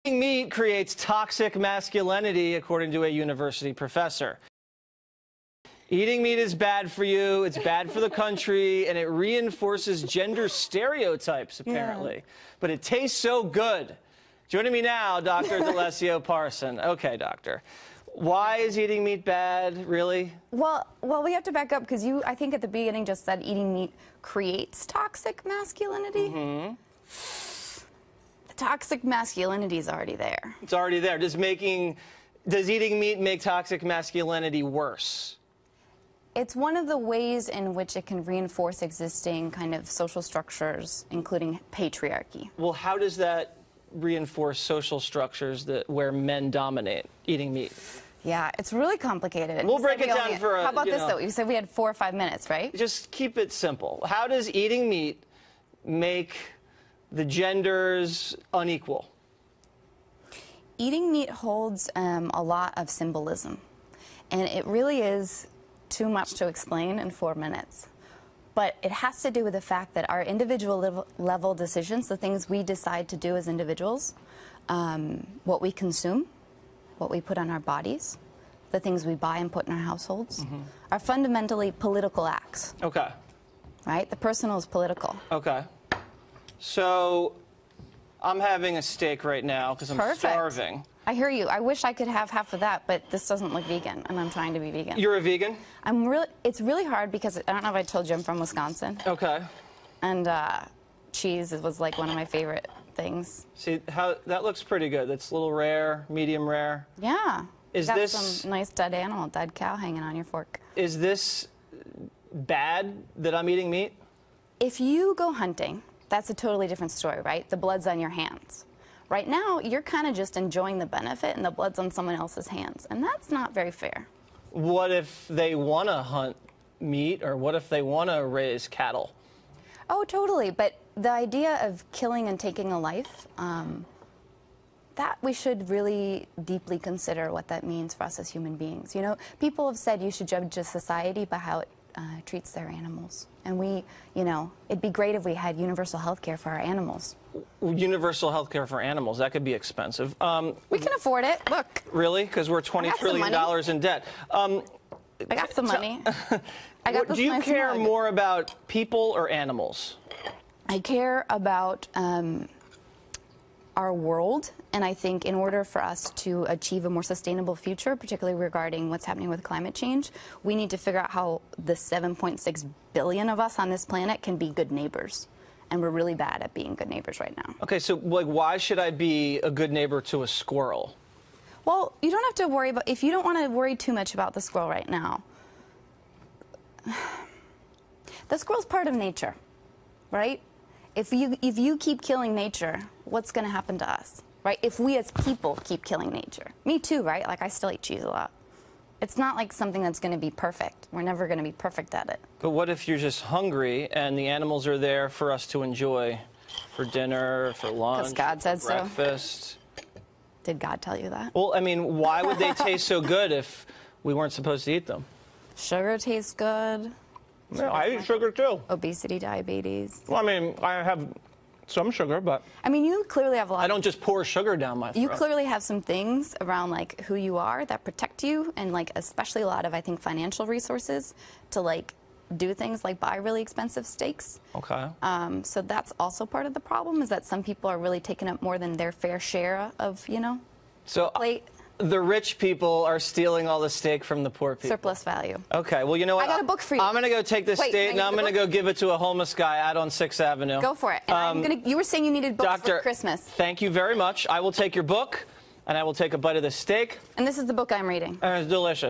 Eating meat creates toxic masculinity, according to a university professor. Eating meat is bad for you, it's bad for the country, and it reinforces gender stereotypes, apparently. Yeah. But it tastes so good. Joining me now, Dr. D'Alessio Parson. Okay, doctor. Why is eating meat bad, really? Well, we have to back up because you, I think at the beginning, just said eating meat creates toxic masculinity. Mm-hmm. The toxic masculinity is already there. It's already there. Does eating meat make toxic masculinity worse? It's one of the ways in which it can reinforce existing kind of social structures, including patriarchy. Well, how does that reinforce social structures where men dominate eating meat? Yeah, it's really complicated. And we'll break it down for a... How about this, though? You said we had 4 or 5 minutes, right? Just keep it simple. How does eating meat make the genders unequal? Eating meat holds a lot of symbolism, and it really is too much to explain in 4 minutes. But it has to do with the fact that our individual level decisions, the things we decide to do as individuals, what we consume, what we put on our bodies, the things we buy and put in our households, are fundamentally political acts. Okay. Right? The personal is political. Okay. So I'm having a steak right now because I'm starving. I hear you. I wish I could have half of that, but this doesn't look vegan, and I'm trying to be vegan. You're a vegan? It's really hard because, I don't know if I told you, I'm from Wisconsin. Okay. And cheese was like one of my favorite things. See, that looks pretty good. It's a little rare, medium rare. Yeah. Is got this some nice dead animal, dead cow hanging on your fork. Is this bad that I'm eating meat? If you go hunting, that's a totally different story, right? The blood's on your hands. Right now, you're kind of just enjoying the benefit, and the blood's on someone else's hands, and that's not very fair. What if they want to hunt meat, or what if they want to raise cattle? Oh, totally, but the idea of killing and taking a life, that we should really deeply consider what that means for us as human beings. You know, people have said you should judge a society by how it treats their animals. And it'd be great if we had universal health care for our animals. Universal health care for animals, that could be expensive. We can afford it, look. Really? Because we're $20 trillion in debt. I got some money. I got this. Do you care more about people or animals? I care about our world, and I think in order for us to achieve a more sustainable future, particularly regarding what's happening with climate change, we need to figure out how the 7.6 billion of us on this planet can be good neighbors. And we're really bad at being good neighbors right now. Okay, so why should I be a good neighbor to a squirrel? Well, you don't have to worry about, if you don't want to worry too much about the squirrel right now, the squirrel's part of nature, right? If you keep killing nature, what's going to happen to us, right? If we as people keep killing nature. Me too, right? Like, I still eat cheese a lot. It's not like something that's going to be perfect. We're never going to be perfect at it. But what if you're just hungry and the animals are there for us to enjoy for dinner, for lunch, God said for breakfast? So. Did God tell you that? Well, I mean, why would they taste so good if we weren't supposed to eat them? Sugar tastes good. Yeah, I eat sugar too. Obesity, diabetes. Well, I mean, I have some sugar, but... I mean, you clearly have a lot... I don't just pour sugar down my throat. You clearly have some things around, like, who you are that protect you, and, like, especially a lot of, I think, financial resources to, like, do things like buy really expensive steaks. Okay. So that's also part of the problem, is that some people are really taking up more than their fair share of, so plate. The rich people are stealing all the steak from the poor people. Surplus value. Okay, well, you know what? I got a book for you. I'm going to go take this steak, and I'm going to go give it to a homeless guy out on 6th Avenue. Go for it. And you were saying you needed books for Christmas. Thank you very much. I will take your book, and I will take a bite of the steak. And this is the book I'm reading. And it's delicious.